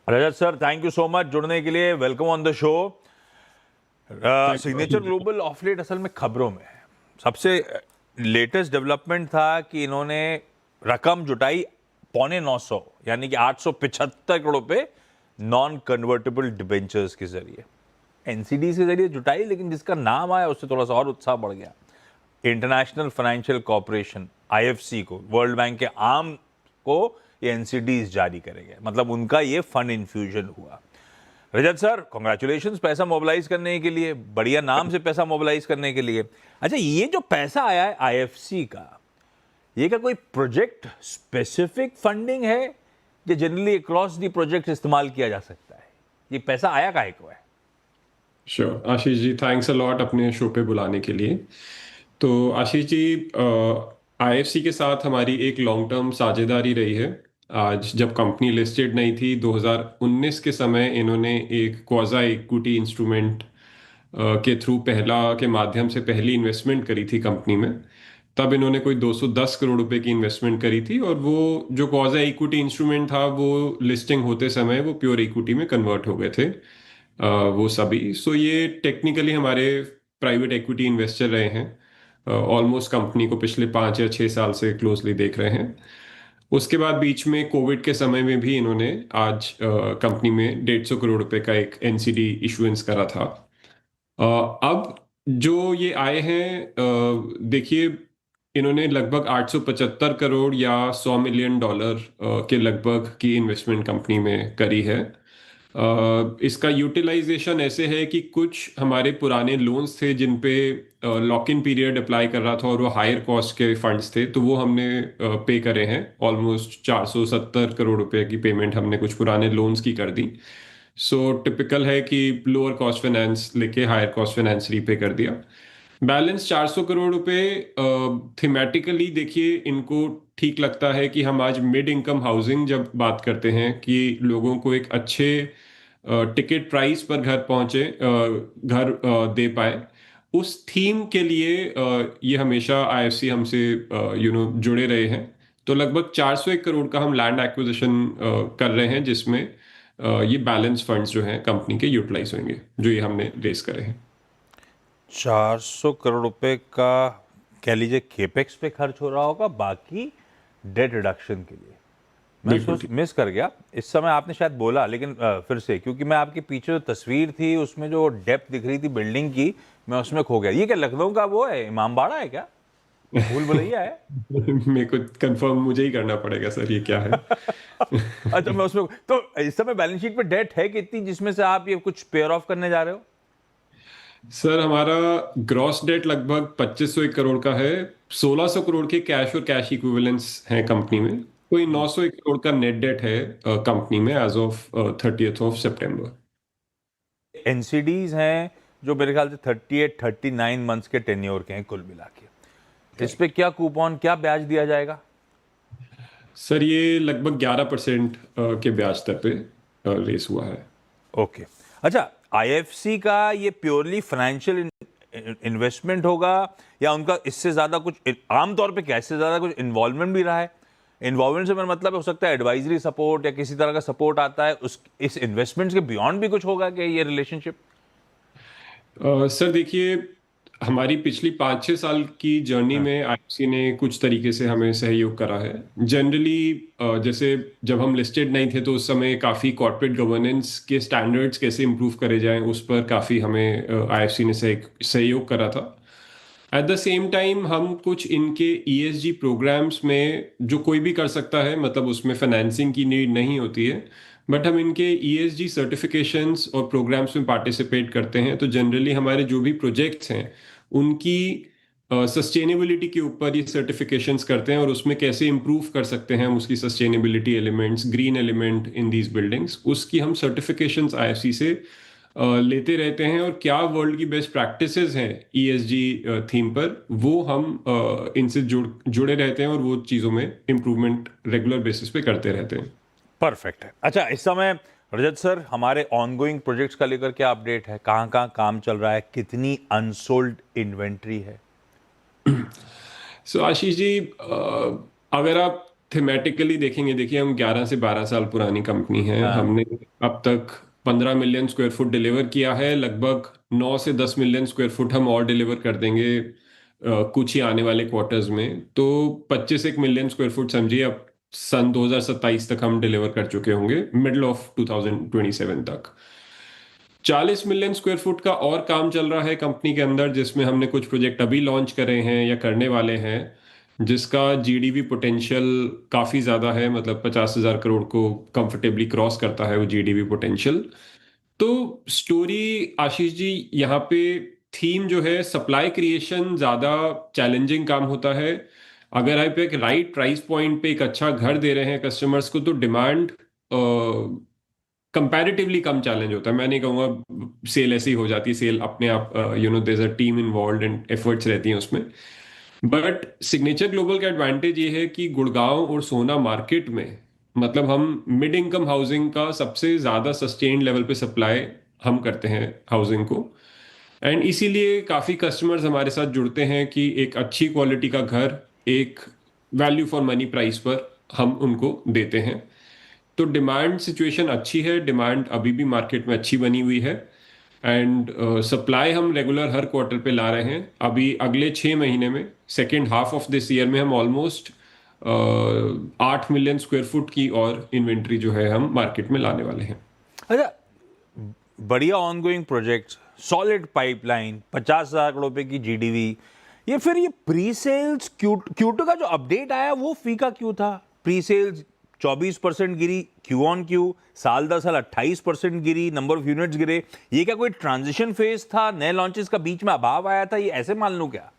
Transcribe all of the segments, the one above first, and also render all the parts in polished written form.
Rajat sir, thank you so much जुड़ने के लिए। Welcome on the show. Signature Global of late असल में खबरों में है। सबसे लेटेस्ट डेवलपमेंट था कि इन्होंने रकम जुटाई 950 यानी कि 875 करोड़ पे नॉन कन्वर्टेबल डिबेंचर्स के जरिए, एनसीडी के जरिए जुटाई, लेकिन जिसका नाम आया उससे थोड़ा सा और उत्साह बढ़ गया। इंटरनेशनल फाइनेंशियल कॉर्पोरेशन आईएफसी को, वर्ल्ड बैंक के आर्म को ये एनसीडीज जारी करेंगे, मतलब उनका ये फंड इन्फ्यूजन हुआ। रजत सर, कॉन्ग्रेचुलेशंस पैसा मोबिलाइज करने के लिए, बढ़िया नाम से पैसा मोबिलाइज करने के लिए। अच्छा, ये जो पैसा आया है आईएफसी का, ये क्या कोई प्रोजेक्ट स्पेसिफिक फंडिंग है या जनरली अक्रॉस दी प्रोजेक्ट इस्तेमाल किया जा सकता है? ये पैसा आया काहे को है? Sure Ashish ji, thanks a lot अपने शो पे बुलाने के लिए। तो आशीष जी, आईएफसी के साथ हमारी एक लॉन्ग टर्म साझेदारी रही है। आज जब कंपनी लिस्टेड नहीं थी 2019 के समय, इन्होंने एक क्वाजा इक्विटी इंस्ट्रूमेंट के थ्रू के माध्यम से पहली इन्वेस्टमेंट करी थी कंपनी में। तब इन्होंने कोई 210 करोड़ रुपए की इन्वेस्टमेंट करी थी, और वो जो क्वाजा इक्विटी इंस्ट्रूमेंट था वो लिस्टिंग होते समय वो प्योर इक्विटी में कन्वर्ट हो गए थे। वो सभी ये टेक्निकली हमारे प्राइवेट इक्विटी इन्वेस्टर रहे हैं। ऑलमोस्ट कंपनी को पिछले 5 या 6 साल से क्लोजली देख रहे हैं। उसके बाद बीच में कोविड के समय में भी इन्होंने आज कंपनी में 150 करोड़ रुपए का एक एनसीडी इशुएंस करा था। अब जो ये आए हैं, देखिए, इन्होंने लगभग 875 करोड़ या $100 मिलियन के लगभग की इन्वेस्टमेंट कंपनी में करी है। इसका यूटिलाइजेशन ऐसे है कि कुछ हमारे पुराने लोन्स थे जिन पे लॉक इन पीरियड अप्लाई कर रहा था और वो हायर कॉस्ट के फंड्स थे, तो वो हमने पे करे हैं। ऑलमोस्ट 470 करोड़ रुपए की पेमेंट हमने कुछ पुराने लोन्स की कर दी। टिपिकल है कि लोअर कॉस्ट फाइनेंस लेके हायर कॉस्ट फाइनेंस रीपे कर दिया। बैलेंस 400 करोड़ रुपए थीमेटिकली देखिए, इनको ठीक लगता है कि हम आज मिड इनकम हाउसिंग जब बात करते हैं कि लोगों को एक अच्छे टिकट प्राइस पर घर पहुंचे, घर दे पाए, उस थीम के लिए ये हमेशा आईएफसी हमसे जुड़े रहे हैं। तो लगभग 401 करोड़ का हम लैंड एक्विजिशन कर रहे हैं, जिसमें ये बैलेंस फंड्स जो हैं कंपनी के यूटिलाइज होंगे, जो ये हमने रेस करे हैं। 400 करोड़ रुपए का कह लीजिए केपेक्स पे खर्च हो रहा होगा, बाकी डेट रिडक्शन के लिए। मैं बिल्कुल सोच ठीक। मिस कर गया इस समय, आपने शायद बोला, लेकिन फिर से, क्योंकि मैं आपके पीछे जो तस्वीर थी उसमें जो डेप्थ दिख रही थी बिल्डिंग की, मैं उसमें खो गया। ये क्या लखनऊ का वो है, इमामबाड़ा है क्या, भूल भुलैया है? मेरे को कंफर्म मुझे ही करना पड़ेगा सर, ये क्या है। अच्छा, मैं उसमें तो इस समय बैलेंस शीट पे डेट है कितनी जिसमें से आप ये कुछ पेयर ऑफ करने जा रहे हो? सर, हमारा ग्रॉस डेट लगभग 2501 करोड़ का है। 1600 करोड़ के कैश और कैश इक्विवेलेंस हैं कंपनी में। कोई 901 करोड़ का नेट डेट है कंपनी में एज ऑफ 30 सितंबर। एनसीडीज हैं जो मेरे ख्याल से 38-39 मंथ्स के टेन्योर के हैं कुल मिला के। इस पे क्या कूपन, क्या ब्याज दिया जाएगा? सर, ये लगभग 11% के ब्याज दर पे रेस हुआ है। ओके। अच्छा, आईएफसी का ये प्योरली फाइनेंशियल इन्वेस्टमेंट होगा या उनका इससे ज्यादा कुछ, आमतौर पे क्या इससे ज्यादा कुछ इन्वॉल्वमेंट भी रहा है? इन्वॉल्वमेंट से मेरा मतलब हो सकता है एडवाइजरी सपोर्ट या किसी तरह का सपोर्ट आता है, उस इस इन्वेस्टमेंट्स के बियॉन्ड भी कुछ होगा क्या ये रिलेशनशिप? सर देखिए, हमारी पिछली 5-6 साल की जर्नी हाँ। में आईएफसी ने कुछ तरीके से हमें सहयोग करा है। जनरली जैसे जब हम लिस्टेड नहीं थे तो उस समय काफ़ी कॉर्पोरेट गवर्नेंस के स्टैंडर्ड्स कैसे इम्प्रूव करे जाएं, उस पर काफ़ी हमें आईएफसी ने सहयोग करा था। एट द सेम टाइम हम कुछ इनके ईएसजी प्रोग्राम्स में, जो कोई भी कर सकता है, मतलब उसमें फाइनेंसिंग की नीड नहीं होती है, बट हम इनके ईएसजी सर्टिफिकेशंस और प्रोग्राम्स में पार्टिसिपेट करते हैं। तो जनरली हमारे जो भी प्रोजेक्ट्स हैं उनकी सस्टेनेबिलिटी के ऊपर ये सर्टिफिकेशंस करते हैं, और उसमें कैसे इम्प्रूव कर सकते हैं हम उसकी sustainability elements, green element in these buildings, उसकी हम सर्टिफिकेशंस आईएफसी से लेते रहते हैं। और क्या वर्ल्ड की बेस्ट प्रैक्टिसेस हैं ईएसजी थीम पर, वो हम इनसे जुड़े रहते हैं और वो चीज़ों में इम्प्रूवमेंट रेगुलर बेसिस पे करते रहते हैं। परफेक्ट है। अच्छा, इस समय रजत सर हमारे ऑनगोइंग प्रोजेक्ट्स का लेकर क्या अपडेट है? कहाँ कहाँ काम चल रहा है? कितनी अनसोल्ड इन्वेंट्री है? आशीष जी, अगर आप थीमेटिकली देखेंगे, देखिए हम 11 से 12 साल पुरानी कंपनी है। हाँ। हमने अब तक 15 मिलियन स्क्वायर फुट डिलीवर किया है, लगभग 9 से 10 मिलियन स्क्वायर फुट हम और डिलीवर कर देंगे कुछ ही आने वाले क्वार्टर्स में। तो 25 एक मिलियन स्क्वायर फुट समझिए अब सन 2027 तक हम डिलीवर कर चुके होंगे, मिडल ऑफ 2027 तक। 40 मिलियन स्क्वायर फुट का और काम चल रहा है कंपनी के अंदर, जिसमें हमने कुछ प्रोजेक्ट अभी लॉन्च करे हैं या करने वाले हैं, जिसका जीडीवी पोटेंशियल काफ़ी ज़्यादा है, मतलब 50,000 करोड़ को कंफर्टेबली क्रॉस करता है वो जीडीवी पोटेंशियल। तो स्टोरी आशीष जी यहाँ पे थीम जो है, सप्लाई क्रिएशन ज़्यादा चैलेंजिंग काम होता है। अगर आप एक राइट प्राइस पॉइंट पे एक अच्छा घर दे रहे हैं कस्टमर्स को, तो डिमांड कंपैरेटिवली कम चैलेंज होता है। मैं नहीं कहूँगा सेल ऐसी हो जाती है, सेल अपने आप there is a team involve and efforts रहती हैं उसमें। बट सिग्नेचर ग्लोबल का एडवांटेज ये है कि गुड़गांव और सोना मार्केट में, मतलब हम मिड इनकम हाउसिंग का सबसे ज़्यादा सस्टेन्ड लेवल पे सप्लाई हम करते हैं हाउसिंग को। एंड इसीलिए काफ़ी कस्टमर्स हमारे साथ जुड़ते हैं कि एक अच्छी क्वालिटी का घर एक वैल्यू फॉर मनी प्राइस पर हम उनको देते हैं। तो डिमांड सिचुएशन अच्छी है, डिमांड अभी भी मार्केट में अच्छी बनी हुई है। एंड सप्लाई हम रेगुलर हर क्वार्टर पे ला रहे हैं। अभी अगले 6 महीने में, second half of this year में, हम ऑलमोस्ट 8 मिलियन स्क्वायर फुट की और इन्वेंट्री जो है हम मार्केट में लाने वाले हैं। अच्छा, बढ़िया ongoing project, solid pipeline, 50,000 crore रुपए की जीडीवी, ये फिर ये प्री सेल्स क्यूटो का जो अपडेट आया वो फीका क्यों था? प्री सेल्स 24% गिरी क्यू ऑन क्यू, साल दर साल 28% गिरी, नंबर ऑफ यूनिट्स गिरे। ये क्या कोई ट्रांजिशन फेज था? नए लॉन्चेस का बीच में अभाव आया था, ये ऐसे मान लूं क्या?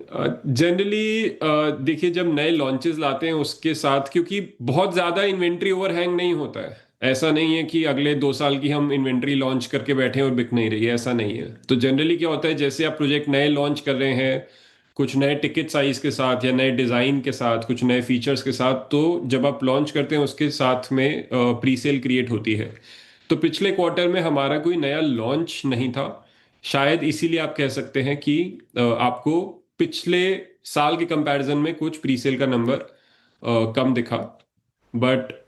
जनरली देखिए, जब नए लॉन्चेस लाते हैं उसके साथ, क्योंकि बहुत ज़्यादा इन्वेंट्री ओवरहैंग नहीं होता है। ऐसा नहीं है कि अगले 2 साल की हम इन्वेंट्री लॉन्च करके बैठे हैं और बिक नहीं रही है, ऐसा नहीं है। तो जनरली क्या होता है, जैसे आप प्रोजेक्ट नए लॉन्च कर रहे हैं कुछ नए टिकट साइज के साथ या नए डिज़ाइन के साथ, कुछ नए फीचर्स के साथ, तो जब आप लॉन्च करते हैं उसके साथ में प्री सेल क्रिएट होती है। तो पिछले क्वार्टर में हमारा कोई नया लॉन्च नहीं था। शायद इसीलिए आप कह सकते हैं कि आपको पिछले साल के कंपैरिजन में कुछ प्रीसेल का नंबर कम दिखा। बट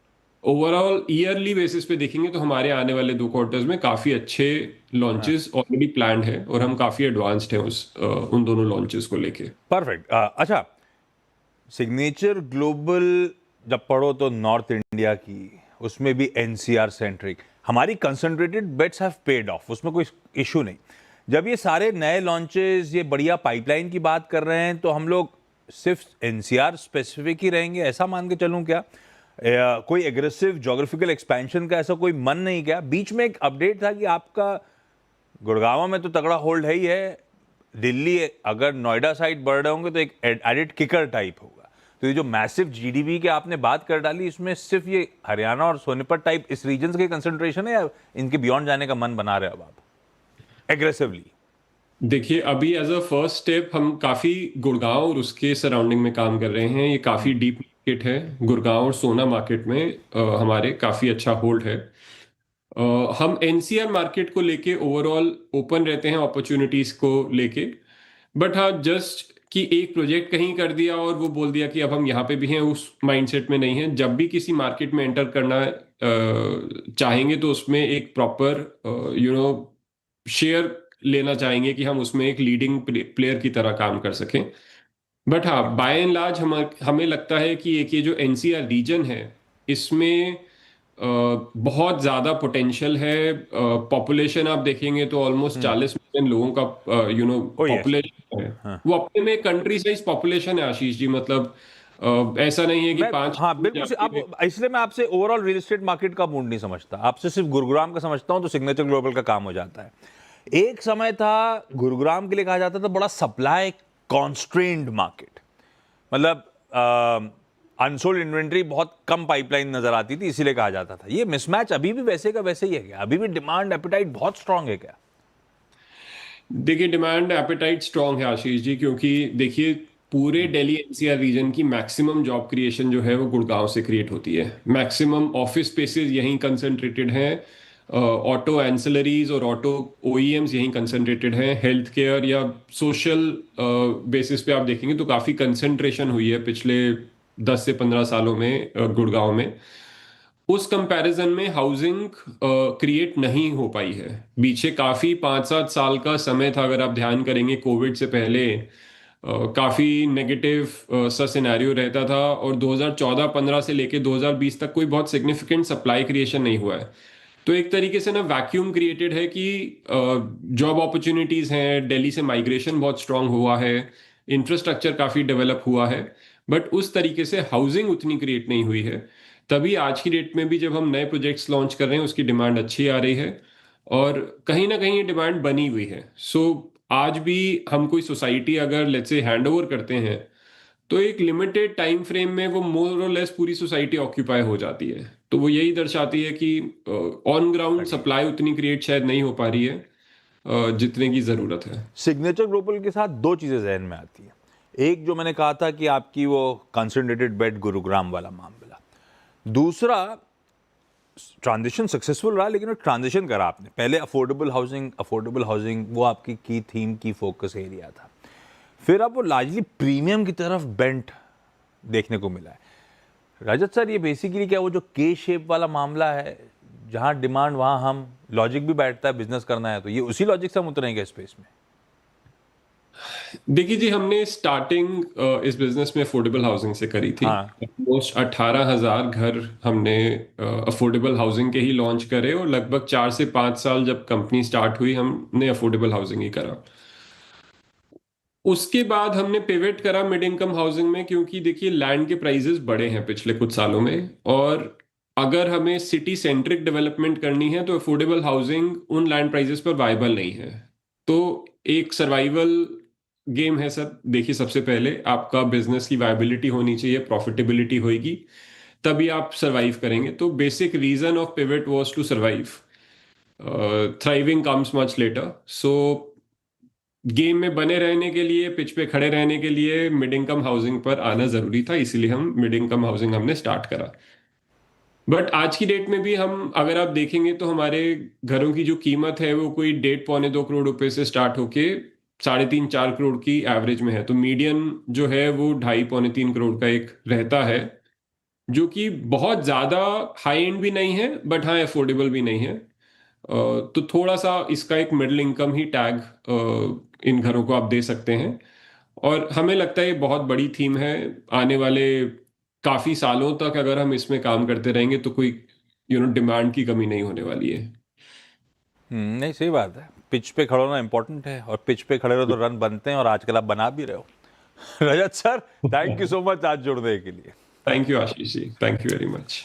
ओवरऑल ईयरली बेसिस पे देखेंगे तो हमारे आने वाले 2 क्वार्टर्स में काफ़ी अच्छे लॉन्चेस ऑलरेडी प्लान्ड है और हम काफ़ी एडवांस्ड हैं उन दोनों लॉन्चेस को लेके। परफेक्ट। अच्छा, सिग्नेचर ग्लोबल जब पढ़ो तो नॉर्थ इंडिया की, उसमें भी एनसीआर सेंट्रिक, हमारी concentrated bets have paid off, उसमें कोई इशू नहीं। जब ये सारे नए लॉन्चेस, ये बढ़िया पाइपलाइन की बात कर रहे हैं, तो हम लोग सिर्फ एनसीआर स्पेसिफिक ही रहेंगे, ऐसा मान के चलूं क्या? कोई एग्रेसिव जोग्राफिकल एक्सपेंशन का ऐसा कोई मन नहीं क्या? बीच में एक अपडेट था कि आपका गुड़गांव में तो तगड़ा होल्ड है ही है, दिल्ली अगर नोएडा साइड बढ़ रहे होंगे तो एक एडिड किकर टाइप होगा। तो ये जो मैसिव जीडीपी की आपने बात कर डाली, इसमें सिर्फ ये हरियाणा और सोनीपत टाइप इस रीजन के कंसंट्रेशन है, या इनके बियॉन्ड जाने का मन बना रहे हो अब आप एग्रेसिवली? देखिए, अभी एज अ फर्स्ट स्टेप हम काफ़ी गुड़गांव और उसके सराउंडिंग में काम कर रहे हैं। ये काफ़ी डीप मार्केट है, गुड़गांव और सोना मार्केट में हमारे काफ़ी अच्छा होल्ड है। हम एनसीआर मार्केट को लेके ओवरऑल ओपन रहते हैं अपॉर्चुनिटीज को लेके। बट हाँ, जस्ट कि एक प्रोजेक्ट कहीं कर दिया और वो बोल दिया कि अब हम यहाँ पे भी हैं, उस माइंडसेट में नहीं है। जब भी किसी मार्केट में एंटर करना चाहेंगे तो उसमें एक प्रॉपर शेयर लेना चाहेंगे कि हम उसमें एक लीडिंग प्लेयर की तरह काम कर सकें। बट हाँ, बाय एंड लार्ज हमें लगता है कि एक ये जो एनसीआर रीजन है, इसमें बहुत ज़्यादा पोटेंशियल है। पॉपुलेशन आप देखेंगे तो ऑलमोस्ट 40 मिलियन लोगों का ओ यस। पॉपुलेशन है। वो अपने में कंट्री साइज पॉपुलेशन है आशीष जी, मतलब ऐसा नहीं है कि मैं, पांच हाँ बिल्कुल आप, जाके। इसलिए मैं आपसे ओवरऑल रियल एस्टेट मार्केट का मूड नहीं समझता, आपसे सिर्फ गुरुग्राम का समझता हूं, तो सिग्नेचर ग्लोबल का काम हो जाता है। एक समय था गुरुग्राम के लिए कहा जाता था बड़ा सप्लाई कॉन्स्ट्रेन्ड मार्केट, मतलब अनसोल्ड इन्वेंट्री बहुत कम पाइपलाइन नजर आती थी, इसीलिए कहा जाता था। ये मिसमैच अभी भी वैसे का वैसे ही है क्या? अभी भी डिमांड एपेटाइट बहुत स्ट्रांग है क्या? देखिए, डिमांड एपेटाइट स्ट्रांग है आशीष जी, क्योंकि देखिए पूरे दिल्ली एनसीआर रीजन की मैक्सिमम जॉब क्रिएशन जो है वो गुड़गांव से क्रिएट होती है। मैक्सिमम ऑफिस स्पेसेस यहीं कंसंट्रेटेड हैं। ऑटो एंसिलरीज और ऑटो ओईएम्स यहीं कंसंट्रेटेड हैं। हेल्थ केयर या सोशल बेसिस पे आप देखेंगे तो काफ़ी कंसंट्रेशन हुई है पिछले 10 से 15 सालों में गुड़गांव में, उस कंपैरिजन में हाउसिंग क्रिएट नहीं हो पाई है। पीछे काफी 5-7 साल का समय था, अगर आप ध्यान करेंगे कोविड से पहले काफी नेगेटिव सा सिनेरियो रहता था, और 2014-15 से लेके 2020 तक कोई बहुत सिग्निफिकेंट सप्लाई क्रिएशन नहीं हुआ है। तो एक तरीके से ना वैक्यूम क्रिएटेड है कि जॉब अपॉर्चुनिटीज हैं, दिल्ली से माइग्रेशन बहुत स्ट्रांग हुआ है, इंफ्रास्ट्रक्चर काफी डेवलप हुआ है, बट उस तरीके से हाउसिंग उतनी क्रिएट नहीं हुई है। तभी आज की डेट में भी जब हम नए प्रोजेक्ट्स लॉन्च कर रहे हैं उसकी डिमांड अच्छी आ रही है, और कहीं ना कहीं ये डिमांड बनी हुई है। सो आज भी हम कोई सोसाइटी अगर लेट्स से हैंड ओवर करते हैं, तो एक लिमिटेड टाइम फ्रेम में वो मोर और लेस पूरी सोसाइटी ऑक्यूपाई हो जाती है। तो वो यही दर्शाती है कि ऑन ग्राउंड सप्लाई उतनी क्रिएट शायद नहीं हो पा रही है जितने की ज़रूरत है। सिग्नेचर ग्लोबल के साथ दो चीज़ें जहन में आती हैं। एक जो मैंने कहा था कि आपकी वो कंसंट्रेटेड बेड गुरुग्राम वाला मामला, दूसरा ट्रांजिशन सक्सेसफुल रहा, लेकिन वो ट्रांजिशन करा आपने। पहले अफोर्डेबल हाउसिंग वो आपकी की थीम की फोकस एरिया था, फिर अब वो लार्जली प्रीमियम की तरफ बेंट देखने को मिला है। रजत सर, ये बेसिकली क्या वो जो के शेप वाला मामला है, जहां डिमांड वहां हम लॉजिक भी बैठता है, बिजनेस करना है तो ये उसी लॉजिक से हम उतरेंगे स्पेस में? देखिए जी, हमने स्टार्टिंग इस बिजनेस में अफोर्डेबल हाउसिंग से करी थी। हाँ। ऑलमोस्ट 18,000 घर हमने अफोर्डेबल हाउसिंग के ही लॉन्च करे, और लगभग 4 से 5 साल जब कंपनी स्टार्ट हुई हमने अफोर्डेबल हाउसिंग ही करा। उसके बाद हमने पिवट करा मिड इनकम हाउसिंग में, क्योंकि देखिए लैंड के प्राइसेस बढ़े हैं पिछले कुछ सालों में, और अगर हमें सिटी सेंट्रिक डेवलपमेंट करनी है तो अफोर्डेबल हाउसिंग उन लैंड प्राइसेस पर वायबल नहीं है। तो एक सर्वाइवल गेम है सर। देखिए, सबसे पहले आपका बिजनेस की वायबिलिटी होनी चाहिए, प्रॉफिटेबिलिटी होगी, तभी आप सरवाइव करेंगे। तो basic reason of pivot was to survive. Thriving comes much later. So game में बने रहने के लिए, पिच पे खड़े रहने के लिए मिड इनकम हाउसिंग पर आना जरूरी था, इसीलिए हम मिड इनकम हाउसिंग हमने स्टार्ट करा। बट आज की डेट में भी हम अगर आप देखेंगे तो हमारे घरों की जो कीमत है वो कोई 1.5 पौने 2 करोड़ रुपए से स्टार्ट होके 3.5-4 करोड़ की एवरेज में है। तो मीडियन जो है वो 2.5 पौने 3 करोड़ का एक रहता है, जो कि बहुत ज्यादा हाई एंड भी नहीं है बट हाँ अफोर्डेबल भी नहीं है। तो थोड़ा सा इसका एक middle income he tag in घरों को आप दे सकते हैं। और हमें लगता है ये बहुत बड़ी थीम है। आने वाले काफी सालों तक अगर हम इसमें काम करते रहेंगे तो कोई डिमांड की कमी नहीं होने वाली है। नहीं, सही बात है। पिच पे खड़ा होना इंपॉर्टेंट है, और पिच पे खड़े रहो तो रन बनते हैं, और आजकल आप बना भी रहे हो। Rajat sir, thank you so much आज जुड़ने के लिए। Thank you Ashish ji, thank you very much.